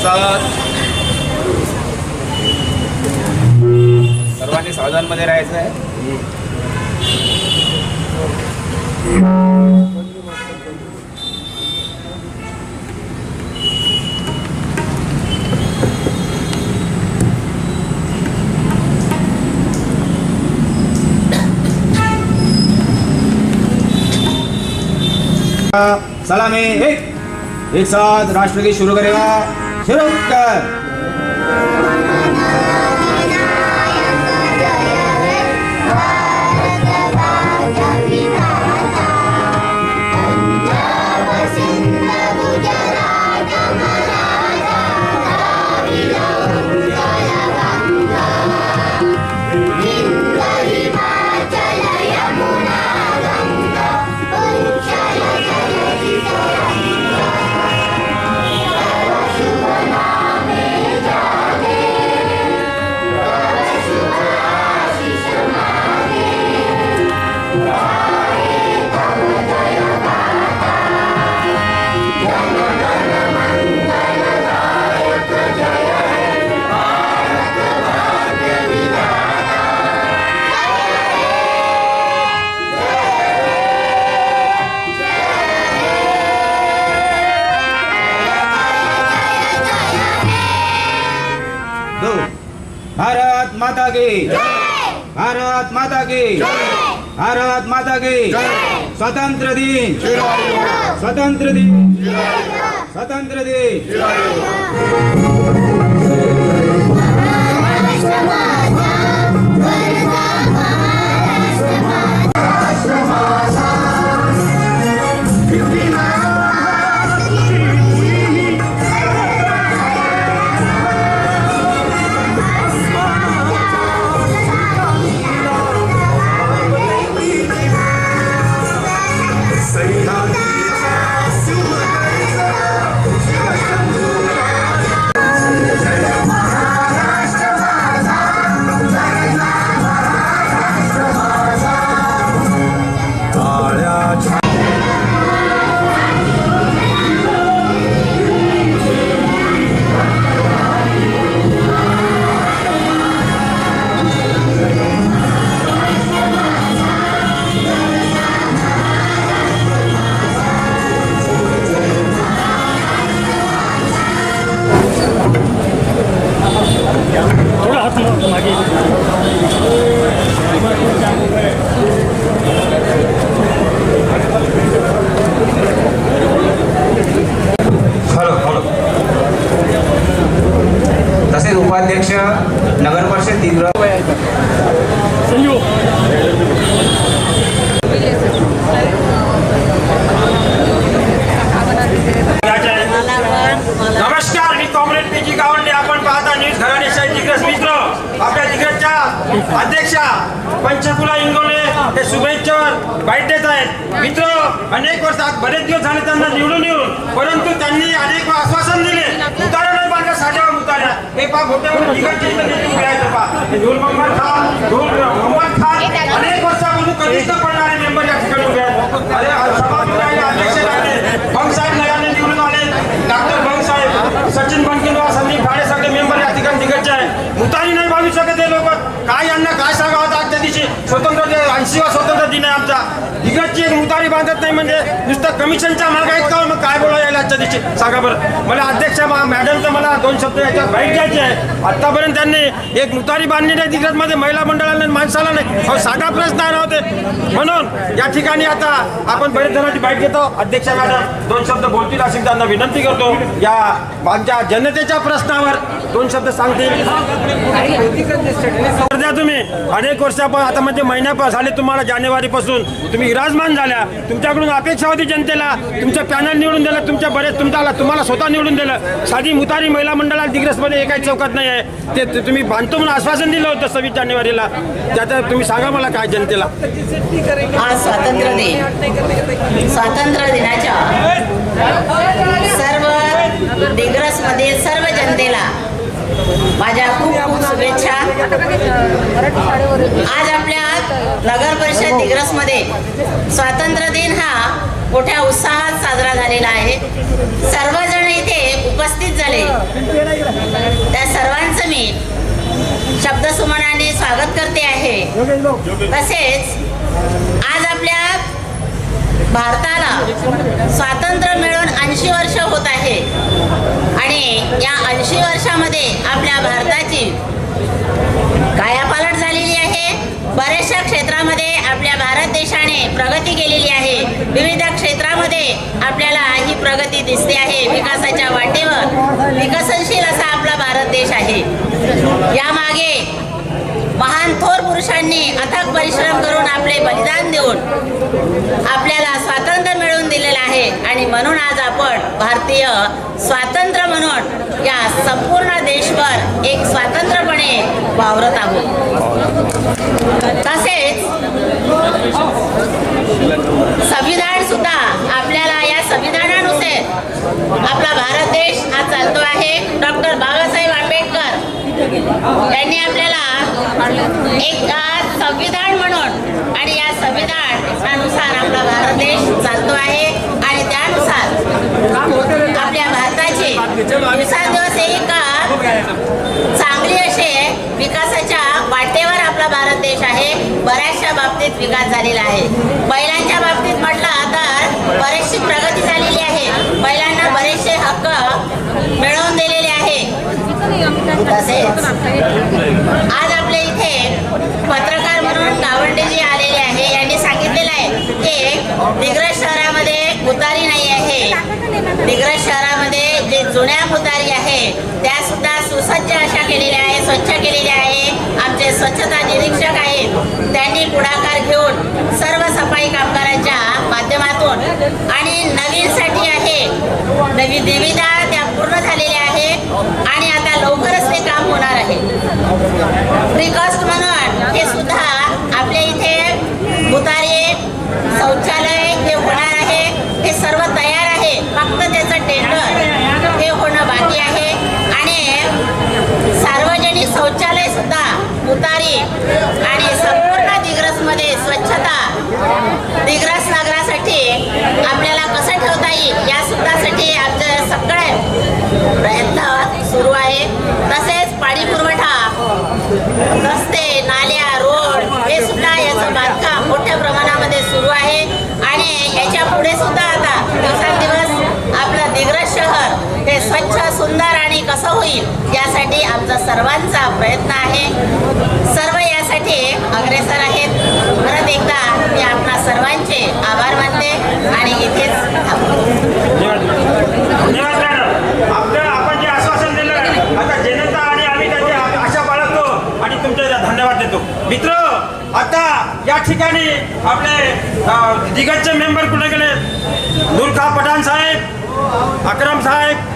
साथ सर्वांनी सावधान मध्ये राहायचं आहे. सलामी एक साथ राष्ट्रगीत शुरू करेगा. शुरू कर. भारत माता की भारत माता की भारत माता की स्वतंत्र दिन स्वतंत्र दिन स्वतंत्र दिन. तसेच उपाध्यक्ष नगर परिषद तीव्र नमस्कार, मी कॉम्रेड पीजी गावंडे. आपण पाहता न्यूज घराणेशाही दिग्रस मित्र. आपल्या दिग्रसच्या अध्यक्षा पंचकुला इंगोले हे शुभेच्छावर बाईट देत आहेत. मित्र, अनेक वर्षात बरेच दिवस झाले त्यांना निवडून येऊन, परंतु त्यांनी अनेक आश्वासन दिले. उतारा नाही पाहिजे साध्यावर उतारा हे पा मोठ्या दिग्गजचे घ्यायचं पा धूल मोहम्मद खान अनेक वर्षापासून कधीच पडणारे मेंबर या ठिकाणी उभे आहेत. सभापती अध्यक्ष भाऊसाहेब नगाने निवडून आले. डॉक्टर भाऊसाहेब, सचिन बनकेंद्र, संदीप भाडे सगळे मेंबर या ठिकाणी दिग्गज आहे. उतारी नाही बांधू शकत हे लोक. काय यांना काय सांगावं होतं आजच्या दिवशी स्वतंत्र 80वा स्वतंत्र दिन आहे आमचा. दिग्गजची एक उतारी बांधत नाही म्हणजे नुसतं कमिशनच्या मागायत का? मग काय बोला यायला आजच्या दिवशी सांगा बरं. मला अध्यक्ष मॅडमचं मला 2 शब्द याच्यात बाईट घ्यायची आहे. आतापर्यंत त्यांनी एक उतारी बांधली नाही दिग्गजमध्ये, महिला मंडळाला माणसाला नाही. साधा प्रश्न नव्हते म्हणून या ठिकाणी आता आपण बरेच जणांची बाईट घेतो. अध्यक्ष मॅडम 2 शब्द बोलतील अशी त्यांना विनंती करतो. या आमच्या जनतेच्या प्रश्नावर 2 शब्द सांगतील. द्या तुम्ही. अनेक वर्षापासून आता म्हणजे महिन्या झाले तुम्हाला, जानेवारीपासून तुम्ही विराजमान झाल्या. तुमच्याकडून अपेक्षा होती जनतेला, तुमचं पॅनल निवडून दिलं, तुमच्या बरेच तुम्हाला स्वतः निवडून दिलं. साधी मुतारी महिला मंडळाला दिग्रसमध्ये एकाही चौकात नाही आहे. ते तुम्ही बांधतो म्हणून आश्वासन दिलं होतं 26 जानेवारीला. त्यात तुम्ही सांगा मला काय जनतेला. आज स्वातंत्र्य दिन. स्वातंत्र्य दिनाच्या सर्व दिग्रसमध्ये सर्व जनतेला माझ्या खूप खूप शुभेच्छा. आज आपल्या नगर परिषद दिग्रसमध्ये स्वातंत्र्य दिन हा मोठ्या उत्साहात साजरा झालेला आहे. सर्वजण इथे उपस्थित झाले त्या सर्वांचं मी शब्दसुमनाने स्वागत करते आहे. तसेच आज आपल्या भारताला स्वातंत्र्य मिळून 80 वर्ष होत आहे आणि या 80 वर्षामध्ये आपल्या भारताची कायापालट झालेली आहे. बऱ्याचशा क्षेत्रामध्ये आपल्या भारत देशाने प्रगती केलेली आहे. विविध क्षेत्रामध्ये आपल्याला ही प्रगती दिसते आहे. विकासाच्या वाटेवर विकसनशील असा आपला भारत देश आहे. यामागे महान थोर पुरुषांनी अथक परिश्रम करून आपले बलिदान देऊन आपल्याला स्वातंत्र्य मिळवून दिलेलं आहे आणि म्हणून आज आपण भारतीय स्वातंत्र्य म्हणून या संपूर्ण देशभर एक स्वतंत्रपणे वावरत आहोत. तसेच संविधान सुद्धा आपल्याला या संविधानानुसार आपला भारत देश हा चालतो आहे. डॉक्टर बाबासाहेब आंबेडकर यांनी आपल्याला एक संविधान म्हणून आणि या संविधानानुसार आपला भारत देश चालतो आहे आणि त्यानुसार आपल्या भारताचे दिवसांदिवस एक चांगली असे विकासाच्या वाटेवर आपला भारत देश आहे. बऱ्याचशा बाबतीत विकास झालेला आहे. महिलांच्या बाबतीत म्हटलं तर बरीचशी प्रगती झालेली आहे. महिलांना बरेचसे हक्क मिळवून दिलेले आहे. तसेच आज आपल्या इथे पत्रकार म्हणून गावंडेजी आलेले आहे. यांनी सांगितलेलं आहे की दिग्रस शहरामध्ये उतारी नाही आहे. दिग्रस शहरामध्ये जे जुन्या उतारी आहे त्या सुद्धा सुसज्ज अशा केलेल्या आहे, स्वच्छ केलेल्या आहे. आमचे स्वच्छता निरीक्षक आहेत, त्यांनी पुढाकार घेऊन सर्व सफाई कामगारांच्या माध्यमातून आणि नवीनसाठी आहे नवी निविदा त्या पूर्ण झालेल्या आहे आणि आता लवकरच ते काम होणार आहे. प्रिकॉस्ट म्हणून हे सुद्धा आपल्या इथे उतारे शौचालय हे होणार आहे. हे सर्व तयार आहे. फक्त त्याचं टेंडर हे होणं बाकी आहे आणि सार्वजनिक शौचालय सुद्धा उतारी आणि संपूर्ण दिग्रसमध्ये स्वच्छता दिग्रस नगरासाठी आपल्याला कसं ठेवता येईल या सुद्धासाठी आमचं सगळे प्रयत्न सुरू आहे. तसेच पाणी पुरवठा, रस्ते, नाल्या, रोड हे सुद्धा याचं बांधकाम मोठ्या प्रमाणामध्ये सुरू आहे आणि याच्या पुढे सुद्धा आता दिवसेंदिवस आपलं दिग्रस शहर हे स्वच्छ, सुंदर आणि कसं होईल यासाठी आमचा सर्वांचा प्रयत्न आहे. सर्व यासाठी अग्रेसर आहेत. परत एकदा मी आपणा सर्वांचे आभार मानते आणि इथेच आपण जे आश्वासन दिलं आता जनता आणि आम्ही त्याची आशा बाळगतो आणि तुमचे धन्यवाद देतो. मित्र, आता या ठिकाणी आपले दिग्गजचे मेंबर कुठे गेले? दुर्गा पठाण साहेब, अक्रम साहेब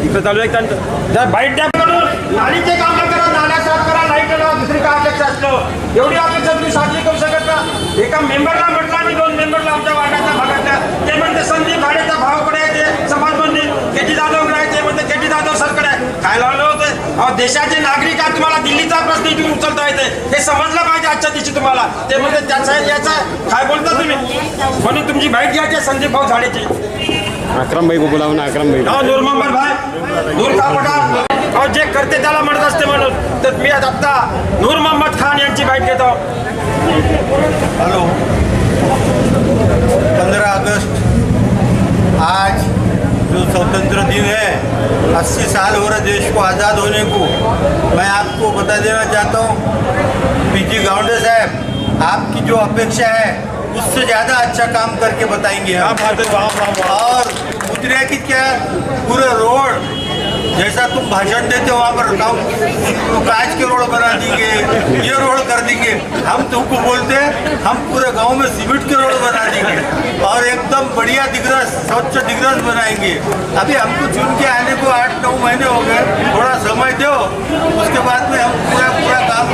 इकडे चालू आहे. त्यांचं बाईट द्या. नालीचे काम करा, नाल्या साफ करा, लाईट लावा. दुसरी काय अपेक्षा असतं? एवढी अपेक्षा तुम्ही साजरी करू शकत का? एका मेंबरला म्हटलं आणि 2 मेंबरला आमच्या वार्डाच्या भागातल्या ते म्हणते संदीप भाडेचा भावाकडे आहे, ते समाज मंदिर केटी जाधव आहे, ते म्हणते केटी जाधव सरकडे आहे. काय लावलं होतं? अहो, देशाचे नागरिक आहे. तुम्हाला दिल्लीचा प्रश्न इथून उचलता येते हे समजलं पाहिजे आजच्या दिवशी तुम्हाला. ते म्हणते त्याचा याचा काय बोलता तुम्ही? म्हणून तुमची बाईट घ्यायची संदीप भाऊ झाडेची. अक्रम भाई को बोलावं ना. अक्रम भाई नूर मोहम्मद भाई, नूर कापटा और जे करते त्याला म्हणत असते म्हणून. तर मी आता नूर मोहम्मद खान यांची बाईट घेतो. हेलो, 15 अगस्त आज जो स्वतंत्र दिन है, 80 साल हो रहे देश को आज़ाद होने को. मैं आपको बता देना चाहता हूँ पीजी गावंडे साहब, आपकी जो अपेक्षा है उससे ज़्यादा अच्छा काम करके बताएंगे हम. और उतरिया की क्या पूरे रोड जैसा तुम भाषण देते हो वहाँ पर कांच के रोड बना देंगे, ये रोड कर देंगे. हम तुमको बोलते हैं हम पूरे गांव में सीमेंट के रोड बना देंगे और एकदम बढ़िया दिग्रस, स्वच्छ दिग्रस बनाएंगे. अभी हमको चुन के आने को 8-9 महीने हो गए. थोड़ा समय दो, उसके बाद में हम पूरा काम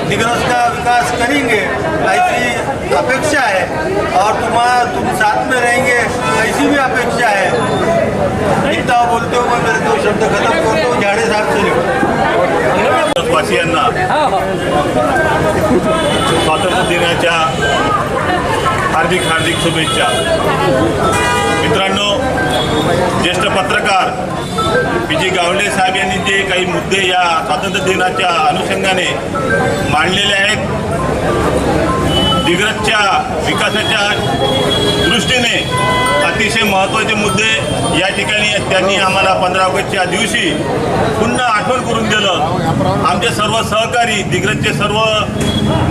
दिग्रस का विकास करेंगे ऐसी अपेक्षा है. और तुम साथ में रहेंगे ऐसी भी अपेक्षा है. इतना बोलते हो मैं मेरे 2 शब्द खत्म करतो. झाडे साहेब चले वासियांना स्वातंत्र्य दिनाच्या हार्दिक हार्दिक शुभेच्छा. मित्रांनो, ज्येष्ठ पत्रकार जी गावंडे साहेब यांनी जे काही मुद्दे या स्वातंत्र्य दिनाच्या अनुषंगाने मांडलेले आहेत, दिग्रसच्या विकासाच्या दृष्टीने अतिशय महत्त्वाचे मुद्दे या ठिकाणी त्यांनी आम्हाला 15 ऑगस्टच्या दिवशी पुन्हा आठवण करून दिलं. आमचे सर्व सहकारी दिग्रसचे सर्व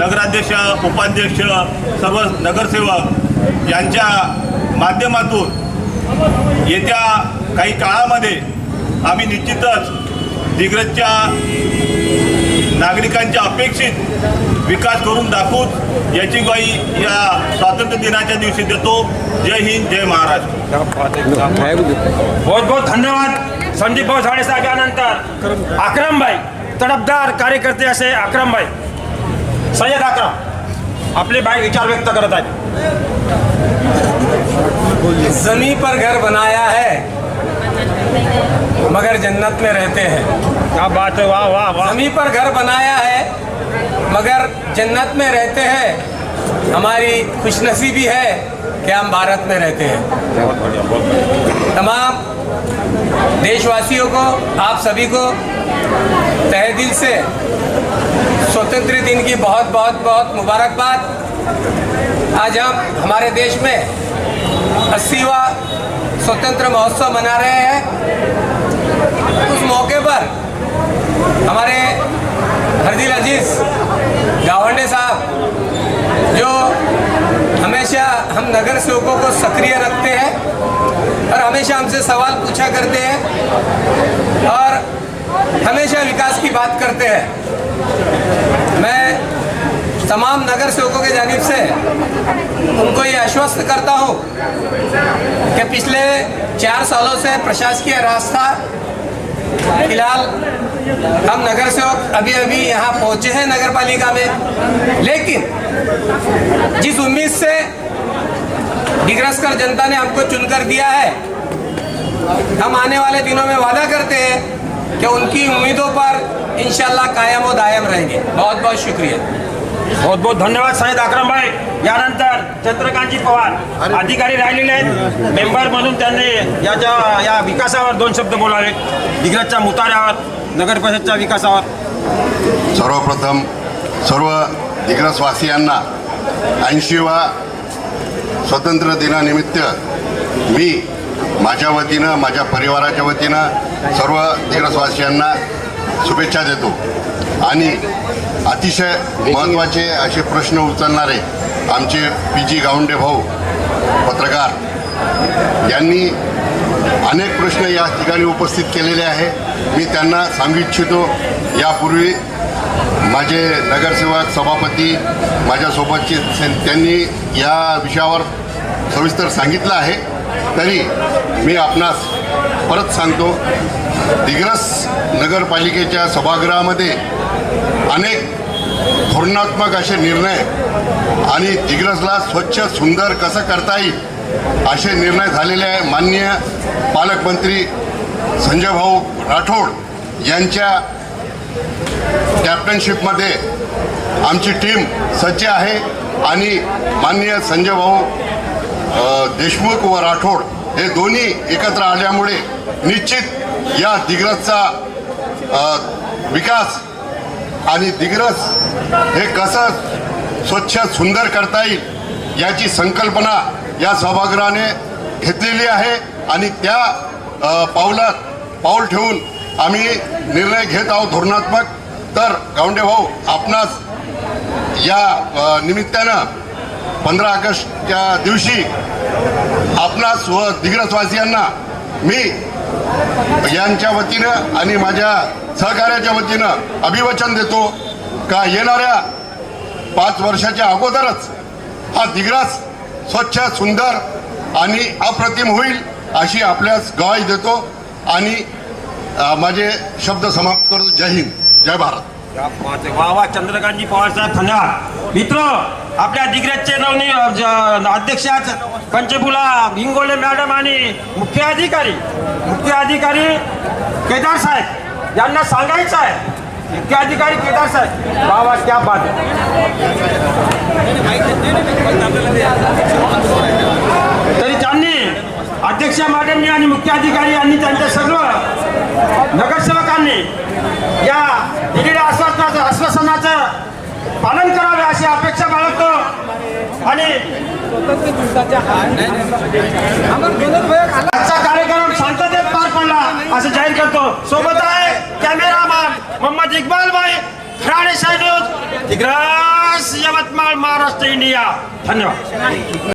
नगराध्यक्ष, उपाध्यक्ष, सर्व नगरसेवक यांच्या माध्यमातून येत्या काही काळामध्ये आम्ही निश्चितच दिग्रसच्या नागरिकांच्या अपेक्षित विकास करून दाखवूच याची ग्वाही या स्वातंत्र्य दिनाच्या दिवशी देतो. जय हिंद, जय महाराष्ट्र. बहुत बहुत धन्यवाद संदीप भाऊ झाडे साहेब. यानंतर अक्रमभाई, तडफदार कार्यकर्ते असे अक्रमभाई, सय्यद अक्रम आपले भाई विचार व्यक्त करत आहेत. जमीन पर घर बनाया है मगर जन्नत में रहते हैं. क्या बात है, वाह वाह वाह. जमीन पर घर बनाया है मगर जन्नत में रहते हैं. हमारी खुशनसीबी है कि हम भारत में रहते हैं. तमाम देशवासियों को, आप सभी को तहे दिल से स्वतंत्र दिन की बहुत बहुत बहुत मुबारकबाद. आज हम हमारे देश में 80वां स्वतंत्र महोत्सव मना रहे हैं. उस मौके पर हमारे हरदिल अजीज गावंडे साहब, जो हमेशा हम नगर सेवकों को सक्रिय रखते हैं और हमेशा हमसे सवाल पूछा करते हैं और हमेशा विकास की बात करते हैं. मैं तमाम नगर सेवकों के जानिब से उनको ये आश्वस्त करता हूँ कि पिछले 4 सालों से प्रशासकीय रास्ता, फिलहाल हम नगर सेवक अभी अभी यहाँ पहुँचे हैं नगर पालिका में, लेकिन जिस उम्मीद से दिग्रसकर जनता ने हमको चुनकर दिया है, हम आने वाले दिनों में वादा करते हैं कि उनकी उम्मीदों पर इंशाल्लाह कायम व दायम रहेंगे. बहुत बहुत शुक्रिया. बहुत बहुत धन्यवाद सय्यद अक्रमभाई. यानंतर चंद्रकांतजी पवार अधिकारी राहिलेले आहेत. मेंबर म्हणून त्यांनी या विकासावर 2 शब्द बोलावे. दिग्रसच्या मुताऱ्यावर, नगर परिषदच्या विकासावर. सर्वप्रथम सर्व दिग्रसवासियांना 80वा स्वातंत्र्य दिनानिमित्त मी माझ्या वतीनं, माझ्या परिवाराच्या वतीनं सर्व दिग्रसवासियांना शुभेच्छा देतो. आणि अतिशय महत्त्वाचे असे प्रश्न उचलणारे आमचे PG गावंडे भाऊ पत्रकार यांनी अनेक प्रश्न या ठिकाणी उपस्थित केलेले आहे. मी त्यांना सांगू इच्छितो, यापूर्वी माझे नगरसेवक सभापती माझ्यासोबतचे त्यांनी या विषयावर सविस्तर सांगितलं आहे. तरी मी आपणास परत सांगतो, दिग्रस नगरपालिकेच्या सभागृहामध्ये अनेक धोरणात्मक असे निर्णय आणि दिग्रसला स्वच्छ सुंदर कसं करता येईल असे निर्णय झालेले आहे. माननीय पालकमंत्री संजय भाऊ राठोड यांच्या कॅप्टनशिपमध्ये आमची टीम सज्ज आहे आणि माननीय संजय भाऊ देशमुख व राठोड हे दोन्ही एकत्र आल्यामुळे निश्चित या दिग्रसचा विकास आणि दिग्रस हे कसं स्वच्छ सुंदर करता येईल याची संकल्पना या सभागृहाने घेतलेली आहे. आणि त्या पाऊल ठेवून आम्ही निर्णय घेत आहोत धोरणात्मक. तर गावंडे भाऊ, आपणास या निमित्तानं 15 ऑगस्टच्या दिवशी आपणास व दिग्रसवासियांना मी यांच्या वतीनं आणि माझ्या सहकार्याच्या वतीनं अभिवचन देतो का येणाऱ्या 5 वर्षाच्या अगोदरच हा दिग्रस स्वच्छ सुंदर आणि अप्रतिम होईल अशी आपल्यास ग्वाही देतो. आणि माझे शब्द समाप्त करतो. जय हिंद, जय भारत. वा वा. चंद्रकांतजी पवार साहेब धन्यवाद. मित्र, आपल्या दिग्रसचे अध्यक्ष पंचफुला हिंगोले मॅडम आणि मुख्य अधिकारी केदार साहेब यांना सांगायचं आहे. मुख्य अधिकारी केदार साहेब, वा वा, क्या बात आहे. तरी त्यांनी अध्यक्ष मॅडमनी आणि मुख्य अधिकारी यांनी त्यांच्या सर्व नगरसेवकांनी या दिलेल्या आश्वासनाचं पालन करावे अशी अपेक्षा बाळगतो आणि आजचा कार्यक्रम शांततेत पार पडला असं जाहीर करतो. सोबत आहे कॅमेरामॅन मोहम्मद इक्बाल भाई, ठाणे न्यूज, दिग्रस, यवतमाळ, महाराष्ट्र, इंडिया. धन्यवाद.